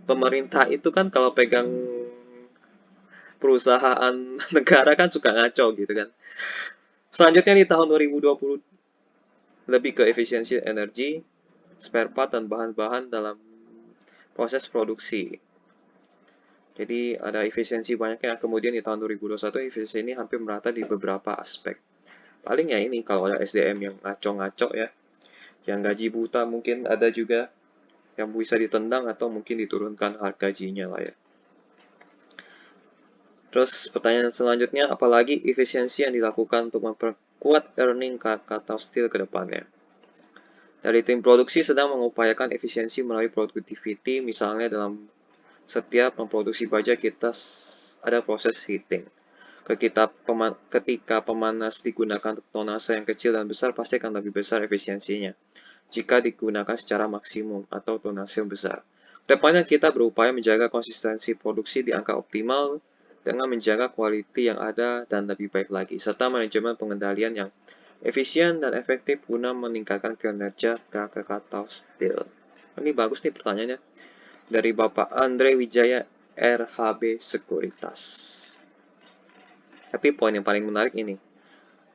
A: pemerintah itu kan kalau pegang perusahaan negara kan suka ngaco gitu kan. Selanjutnya di tahun 2020 lebih ke efisiensi energi, spare part, dan bahan-bahan dalam proses produksi. Jadi ada efisiensi banyaknya. Kemudian di tahun 2021 efisiensi ini hampir merata di beberapa aspek. Paling ya ini kalau ada SDM yang ngaco-ngaco ya, yang gaji buta mungkin ada juga yang bisa ditendang atau mungkin diturunkan harga gajinya lah ya. Terus pertanyaan selanjutnya, apalagi efisiensi yang dilakukan untuk memperkuat earning Krakatau Steel ke depannya? Dari tim produksi sedang mengupayakan efisiensi melalui productivity, misalnya dalam setiap memproduksi baja kita ada proses heating. Ketika pemanas digunakan untuk tonase yang kecil dan besar, pasti akan lebih besar efisiensinya jika digunakan secara maksimum atau tonase yang besar. Kedepannya kita berupaya menjaga konsistensi produksi di angka optimal dengan menjaga kualitas yang ada dan lebih baik lagi, serta manajemen pengendalian yang efisien dan efektif guna meningkatkan kinerja Krakatau Steel. Ini bagus nih pertanyaannya. Dari Bapak Andre Wijaya, RHB Sekuritas. Tapi poin yang paling menarik ini,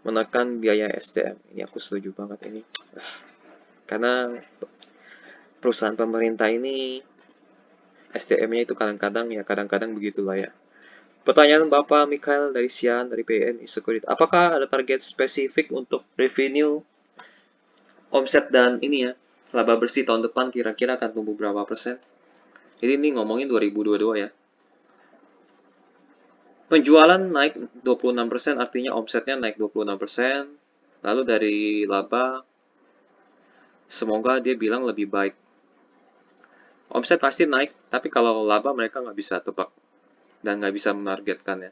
A: menekan biaya SDM. Ini aku setuju banget ini. Karena perusahaan pemerintah ini SDM-nya itu kadang-kadang begitulah ya. Pertanyaan Bapak Mikhail dari Sian dari PNI Sekuritas. Apakah ada target spesifik untuk revenue, omset dan ini ya, laba bersih tahun depan kira-kira akan tumbuh berapa persen? Jadi ini ngomongin 2022 ya. Penjualan naik 26%, artinya omsetnya naik 26%. Lalu dari laba, semoga dia bilang lebih baik. Omset pasti naik, tapi kalau laba mereka nggak bisa tebak dan nggak bisa menargetkan ya.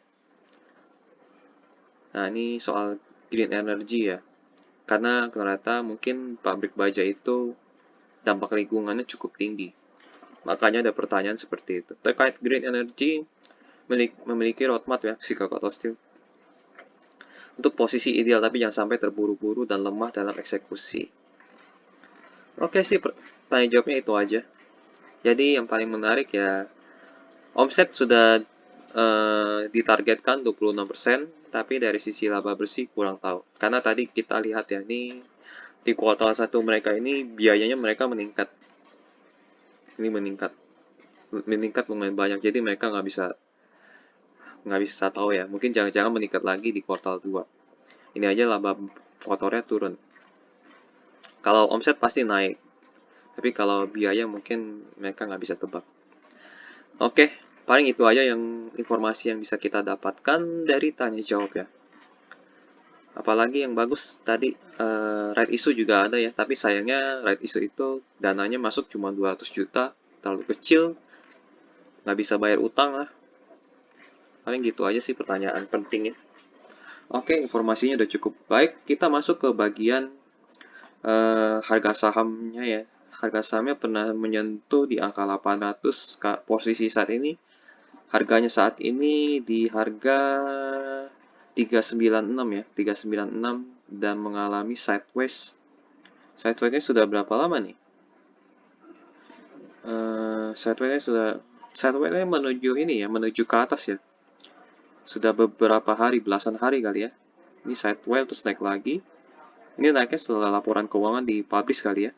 A: Nah ini soal green energy ya. Karena ternyata mungkin pabrik baja itu dampak lingkungannya cukup tinggi. Makanya ada pertanyaan seperti itu. Terkait green energy, memiliki roadmap ya si Krakatau Steel untuk posisi ideal, tapi jangan sampai terburu-buru dan lemah dalam eksekusi. Oke sih, tanya jawabnya itu aja. Jadi yang paling menarik ya, omset sudah ditargetkan 26%, tapi dari sisi laba bersih kurang tahu. Karena tadi kita lihat ya, ini di kuartal 1 mereka ini biayanya mereka meningkat. Ini meningkat lumayan banyak, jadi mereka nggak bisa tahu ya. Mungkin jangan-jangan meningkat lagi di kuartal 2. Ini aja laba kotornya turun. Kalau omset pasti naik, tapi kalau biaya mungkin mereka nggak bisa tebak. Oke, paling itu aja yang informasi yang bisa kita dapatkan dari tanya jawab ya. Apalagi yang bagus tadi right issue juga ada ya, tapi sayangnya right issue itu dananya masuk cuma 200 juta, terlalu kecil, nggak bisa bayar utang lah. Paling gitu aja sih pertanyaan pentingnya. Oke, informasinya udah cukup baik. Kita masuk ke bagian harga sahamnya ya. Harga sahamnya pernah menyentuh di angka 800, posisi saat ini. Harganya saat ini di harga 396 ya, 396 dan mengalami sideways. Sideways-nya sudah berapa lama nih? Sideways-nya menuju ini ya, menuju ke atas ya. Sudah beberapa hari, belasan hari kali ya. Ini sideways terus naik lagi. Ini naiknya setelah laporan keuangan dipublish kali ya.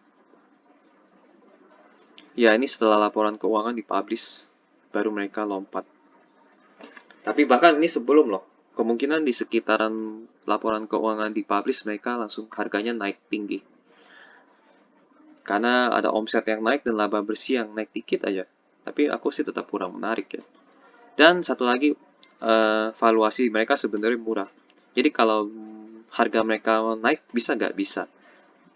A: Ya, ini setelah laporan keuangan dipublish, baru mereka lompat. Tapi bahkan ini sebelum loh. Kemungkinan di sekitaran laporan keuangan dipublish mereka langsung harganya naik tinggi. Karena ada omset yang naik dan laba bersih yang naik dikit aja. Tapi aku sih tetap kurang menarik ya. Dan satu lagi, valuasi mereka sebenarnya murah. Jadi kalau harga mereka naik bisa nggak? Bisa.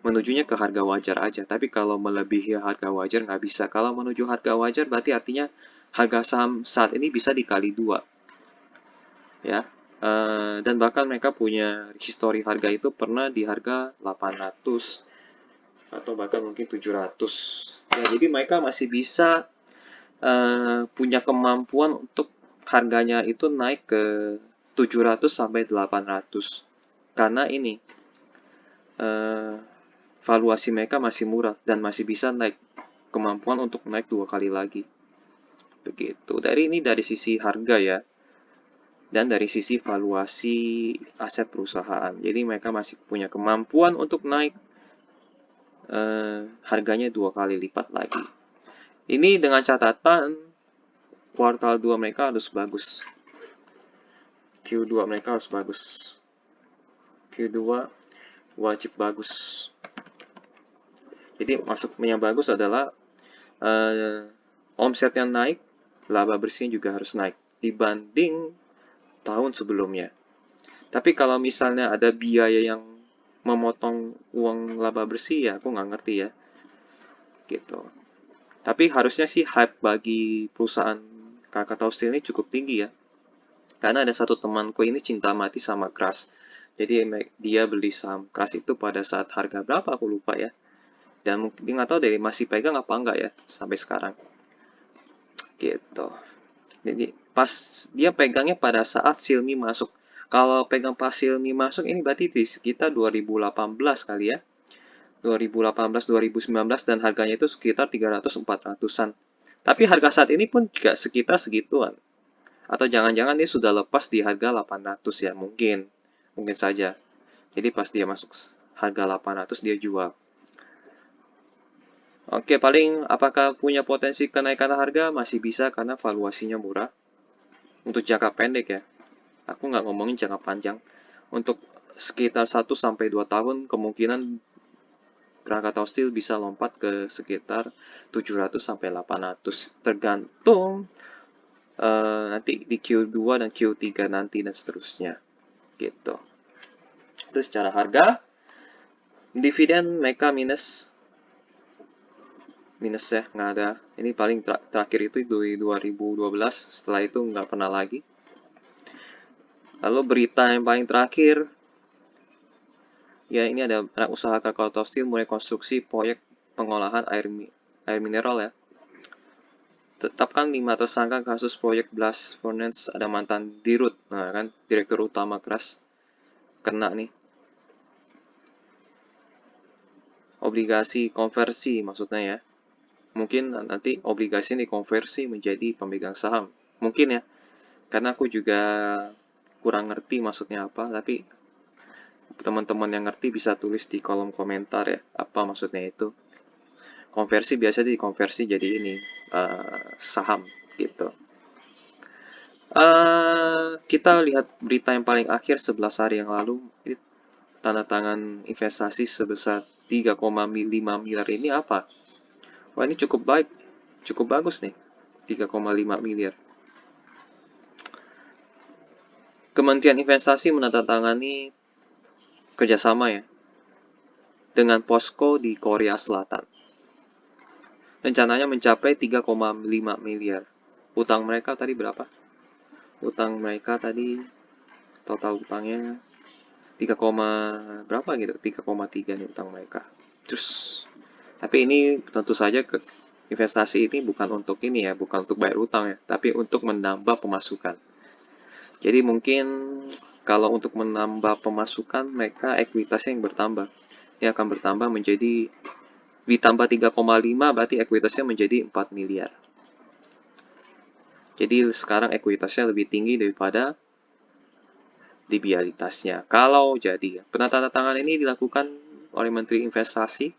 A: Menujunya ke harga wajar aja. Tapi kalau melebihi harga wajar nggak bisa. Kalau menuju harga wajar berarti artinya harga saham saat ini bisa dikali 2. Ya. Dan bahkan mereka punya history harga itu pernah di harga 800 atau bahkan mungkin 700. Ya, jadi mereka masih bisa punya kemampuan untuk harganya itu naik ke 700 sampai 800. Karena ini valuasi mereka masih murah dan masih bisa naik, kemampuan untuk naik 2 kali lagi. Begitu. Dari sisi harga ya, dan dari sisi valuasi aset perusahaan. Jadi mereka masih punya kemampuan untuk naik harganya 2 kali lipat lagi. Ini dengan catatan kuartal 2 mereka harus bagus. Q2 mereka harus bagus. Q2 wajib bagus. Jadi masuknya bagus adalah omset yang naik, laba bersihnya juga harus naik dibanding tahun sebelumnya. Tapi kalau misalnya ada biaya yang memotong uang laba bersih, ya aku nggak ngerti ya. Gitu. Tapi harusnya sih hype bagi perusahaan Krakatau Steel ini cukup tinggi ya. Karena ada satu temanku ini cinta mati sama Kras. Jadi dia beli saham Kras itu pada saat harga berapa aku lupa ya. Dan mungkin dia nggak tahu deh masih pegang apa enggak ya sampai sekarang. Gitu. Jadi pas dia pegangnya pada saat Xiaomi masuk. Kalau pegang pas Xiaomi masuk ini berarti di sekitar 2018 kali ya. 2018, 2019 dan harganya itu sekitar 300-400-an. Tapi harga saat ini pun juga sekitar segituan. Atau jangan-jangan dia sudah lepas di harga 800 ya, mungkin. Mungkin saja. Jadi pas dia masuk harga 800 dia jual. Oke, paling apakah punya potensi kenaikan harga? Masih bisa karena valuasinya murah. Untuk jangka pendek ya. Aku nggak ngomongin jangka panjang. Untuk sekitar 1-2 tahun kemungkinan Krakatau Steel bisa lompat ke sekitar 700-800. Tergantung nanti di Q2 dan Q3 nanti dan seterusnya. Gitu. Itu secara harga. Dividen mereka minus ya, nggak ada. Ini paling terakhir itu di 2012, setelah itu nggak pernah lagi. Lalu berita yang paling terakhir, ya ini ada anak usaha Krakatau Steel mulai konstruksi proyek pengolahan air mineral ya. Tetapkan 5 tersangka kasus proyek blast furnace, ada mantan dirut, nah kan direktur utama Kras kena nih. Obligasi konversi maksudnya ya. Mungkin nanti obligasi ini dikonversi menjadi pemegang saham. Mungkin ya. Karena aku juga kurang ngerti maksudnya apa, tapi teman-teman yang ngerti bisa tulis di kolom komentar ya, apa maksudnya itu. Konversi biasanya dikonversi jadi ini, saham gitu. Kita lihat berita yang paling akhir 11 hari yang lalu, ini tanda tangan investasi sebesar 3,5 miliar ini apa? Wah ini cukup baik, cukup bagus nih, 3,5 miliar. Kementerian Investasi menandatangani kerjasama ya dengan POSCO di Korea Selatan. Rencananya mencapai 3,5 miliar. Utang mereka tadi berapa? Utang mereka tadi total utangnya 3, berapa gitu? 3,3 nih utang mereka. Terus tapi ini tentu saja investasi ini bukan untuk ini ya, bukan untuk bayar utang ya, tapi untuk menambah pemasukan. Jadi mungkin kalau untuk menambah pemasukan mereka ekuitasnya yang bertambah. Ini akan bertambah menjadi ditambah 3,5 berarti ekuitasnya menjadi 4 miliar. Jadi sekarang ekuitasnya lebih tinggi daripada liabilitasnya. Kalau jadi, penandatanganan ini dilakukan oleh Menteri Investasi,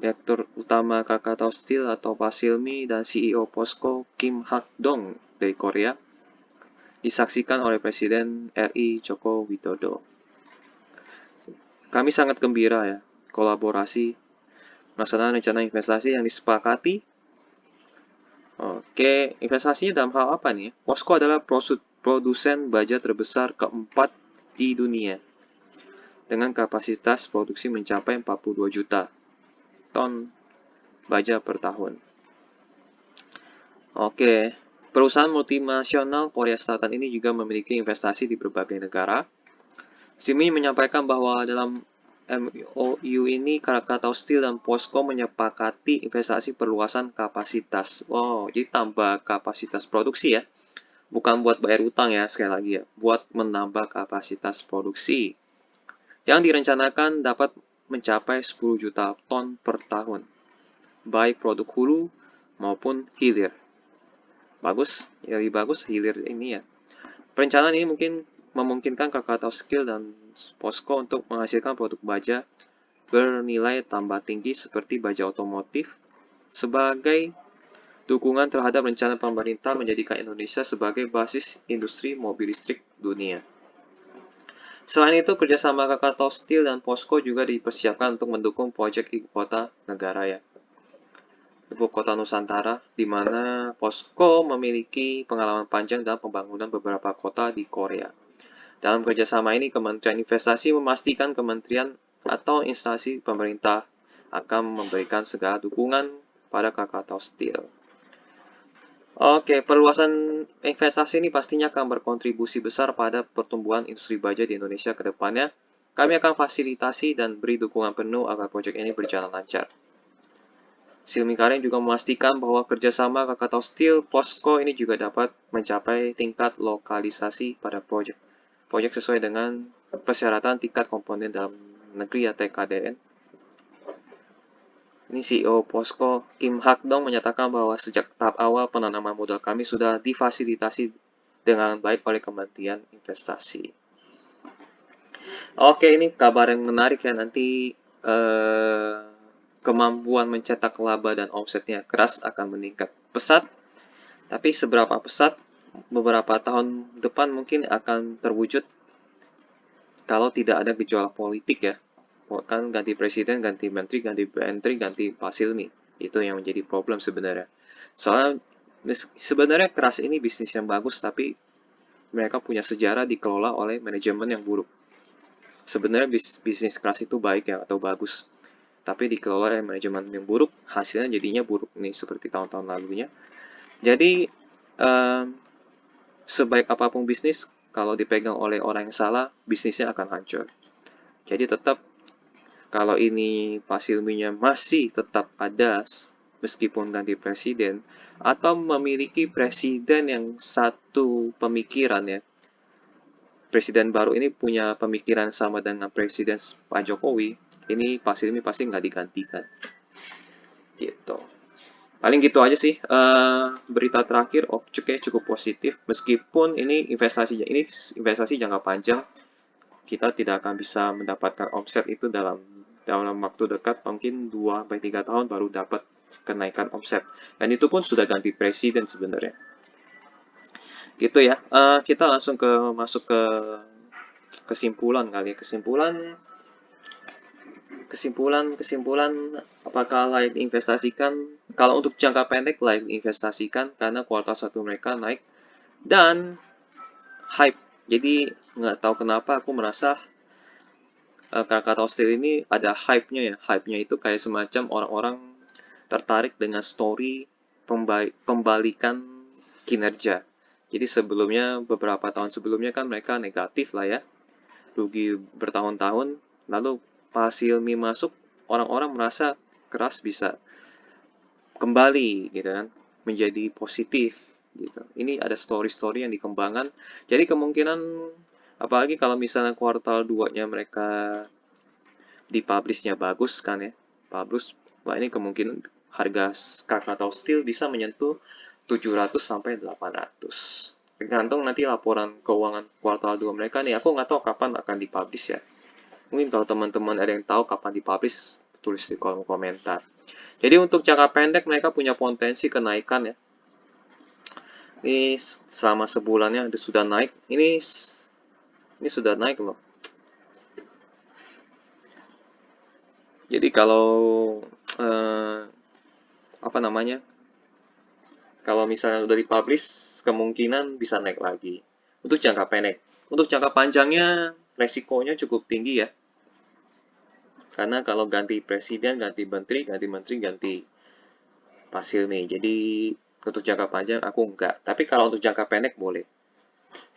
A: Direktur Utama Krakatau Steel atau Pak Silmi, dan CEO POSCO Kim Hak-dong dari Korea, disaksikan oleh Presiden RI Joko Widodo. Kami sangat gembira ya, kolaborasi melaksanakan rencana investasi yang disepakati. Oke, investasinya dalam hal apa nih? POSCO adalah produsen baja terbesar keempat di dunia, dengan kapasitas produksi mencapai 42 juta ton baja per tahun. Oke, Perusahaan multinasional Korea Selatan ini juga memiliki investasi di berbagai negara. Simi menyampaikan bahwa dalam MOU ini Krakatau Steel dan POSCO menyepakati investasi perluasan kapasitas. Wow, jadi tambah kapasitas produksi ya. Bukan buat bayar utang ya, sekali lagi ya. Buat menambah kapasitas produksi. Yang direncanakan dapat mencapai 10 juta ton per tahun. Baik produk hulu maupun hilir. Bagus, ya lebih bagus hilir ini ya. Perencanaan ini mungkin memungkinkan Krakatau Steel dan POSCO untuk menghasilkan produk baja bernilai tambah tinggi seperti baja otomotif sebagai dukungan terhadap rencana pemerintah menjadikan Indonesia sebagai basis industri mobil listrik dunia. Selain itu, kerjasama Krakatau Steel dan POSCO juga dipersiapkan untuk mendukung proyek ibu kota negara ya. Ibu kota Nusantara, di mana POSCO memiliki pengalaman panjang dalam pembangunan beberapa kota di Korea. Dalam kerjasama ini, Kementerian Investasi memastikan kementerian atau instansi pemerintah akan memberikan segala dukungan pada Krakatau Steel. Oke, perluasan investasi ini pastinya akan berkontribusi besar pada pertumbuhan industri baja di Indonesia ke depannya. Kami akan fasilitasi dan beri dukungan penuh agar proyek ini berjalan lancar. Silmi Karim juga memastikan bahwa kerjasama Krakatau Steel POSCO ini juga dapat mencapai tingkat lokalisasi pada proyek. Proyek sesuai dengan persyaratan tingkat komponen dalam negeri atau TKDN. Ini CEO POSCO Kim Hak-dong menyatakan bahwa sejak tahap awal penanaman modal kami sudah difasilitasi dengan baik oleh Kementerian Investasi. Oke, ini kabar yang menarik ya, nanti kemampuan mencetak laba dan omsetnya keras akan meningkat pesat, tapi seberapa pesat beberapa tahun depan mungkin akan terwujud kalau tidak ada gejolak politik ya. Kan ganti presiden, ganti menteri, ganti Pak Silmi. Itu yang menjadi problem sebenarnya. Soalnya sebenarnya keras ini bisnis yang bagus, tapi mereka punya sejarah dikelola oleh manajemen yang buruk. Sebenarnya bisnis keras itu baik ya atau bagus, tapi dikelola oleh manajemen yang buruk, hasilnya jadinya buruk nih seperti tahun-tahun lalunya. Jadi sebaik apapun bisnis, kalau dipegang oleh orang yang salah, bisnisnya akan hancur. Jadi tetap kalau ini Pak Silminya masih tetap ada meskipun ganti presiden, atau memiliki presiden yang satu pemikiran ya. Presiden baru ini punya pemikiran sama dengan presiden Pak Jokowi, ini Pak Silmi pasti nggak digantikan. Gitu. Paling gitu aja sih berita terakhir. Oke, cukup positif. Meskipun ini investasi jangka panjang, kita tidak akan bisa mendapatkan omset itu dalam waktu dekat, mungkin 2-3 tahun baru dapat kenaikan omset. Dan itu pun sudah ganti presiden sebenarnya. Gitu ya. Kita langsung masuk ke kesimpulan kali ya. Kesimpulan apakah layak diinvestasikan? Kalau untuk jangka pendek layak diinvestasikan karena kuartal 1 mereka naik dan hype. Jadi nggak tahu kenapa aku merasa Krakatau Steel ini ada hype-nya ya. Hype-nya itu kayak semacam orang-orang tertarik dengan story pembalikan kinerja. Jadi sebelumnya, beberapa tahun sebelumnya kan mereka negatif lah ya. Rugi bertahun-tahun. Lalu pas Hilmi masuk, orang-orang merasa keras bisa kembali gitu kan. Menjadi positif gitu. Ini ada story-story yang dikembangkan. Jadi kemungkinan apalagi kalau misalnya kuartal 2-nya mereka dipublishnya bagus kan ya. Bagus. Wah, ini kemungkinan harga Krakatau Steel bisa menyentuh 700 sampai 800. Tergantung nanti laporan keuangan kuartal 2 mereka nih. Aku nggak tahu kapan akan dipublish ya. Mungkin kalau teman-teman ada yang tahu kapan dipublish, tulis di kolom komentar. Jadi untuk jangka pendek mereka punya potensi kenaikan ya. Ini selama sebulannya sudah naik. Ini sudah naik loh. Jadi kalau apa namanya? Kalau misalnya udah dipublish, kemungkinan bisa naik lagi. Untuk jangka pendek. Untuk jangka panjangnya, resikonya cukup tinggi ya. Karena kalau ganti presiden, ganti menteri, ganti Pak Silmi. Jadi Untuk jangka panjang aku enggak. Tapi kalau untuk jangka pendek boleh.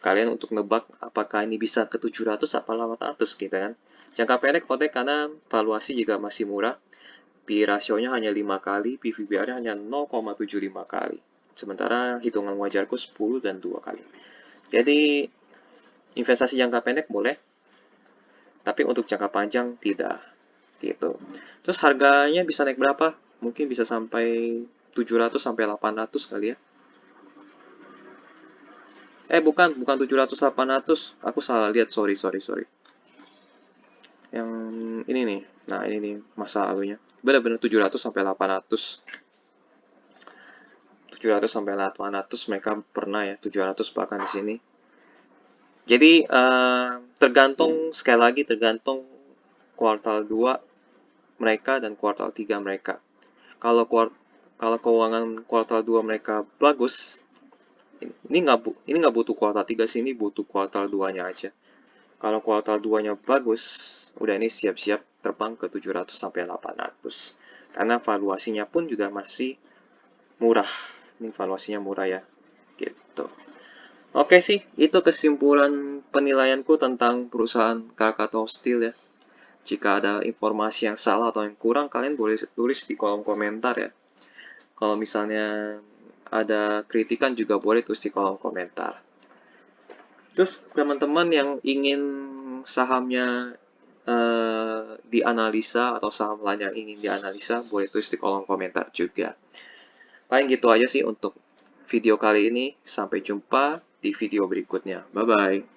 A: Kalian untuk nebak apakah ini bisa ke 700 apa 800 gitu kan. Jangka pendek oke karena valuasi juga masih murah. P/E rasionya hanya 5 kali, PVBR-nya hanya 0,75 kali. Sementara hitungan wajarku 10 dan 2 kali. Jadi investasi jangka pendek boleh, tapi untuk jangka panjang tidak gitu. Terus harganya bisa naik berapa? Mungkin bisa sampai 700 sampai 800 kali ya. Bukan 700 800. Aku salah lihat, sorry. Yang ini nih. Nah, ini nih masa lalunya. Benar-benar 700 sampai 800. 700 sampai 800 mereka pernah ya, 700 bahkan di sini. Jadi tergantung sekali lagi tergantung kuartal 2 mereka dan kuartal 3 mereka. Kalau keuangan kuartal 2 mereka bagus, ini nggak butuh kuartal 3 sih, ini butuh kuartal 2-nya aja. Kalau kuartal 2-nya bagus, udah ini siap-siap terbang ke 700 sampai 800. Karena valuasinya pun juga masih murah. Ini valuasinya murah ya. Gitu. Oke sih, itu kesimpulan penilaianku tentang perusahaan Krakatau Steel ya. Jika ada informasi yang salah atau yang kurang, kalian boleh tulis di kolom komentar ya. Kalau misalnya ada kritikan juga boleh tulis di kolom komentar. Terus teman-teman yang ingin sahamnya dianalisa atau saham lain yang ingin dianalisa, boleh tulis di kolom komentar juga. Paling gitu aja sih untuk video kali ini. Sampai jumpa di video berikutnya. Bye-bye.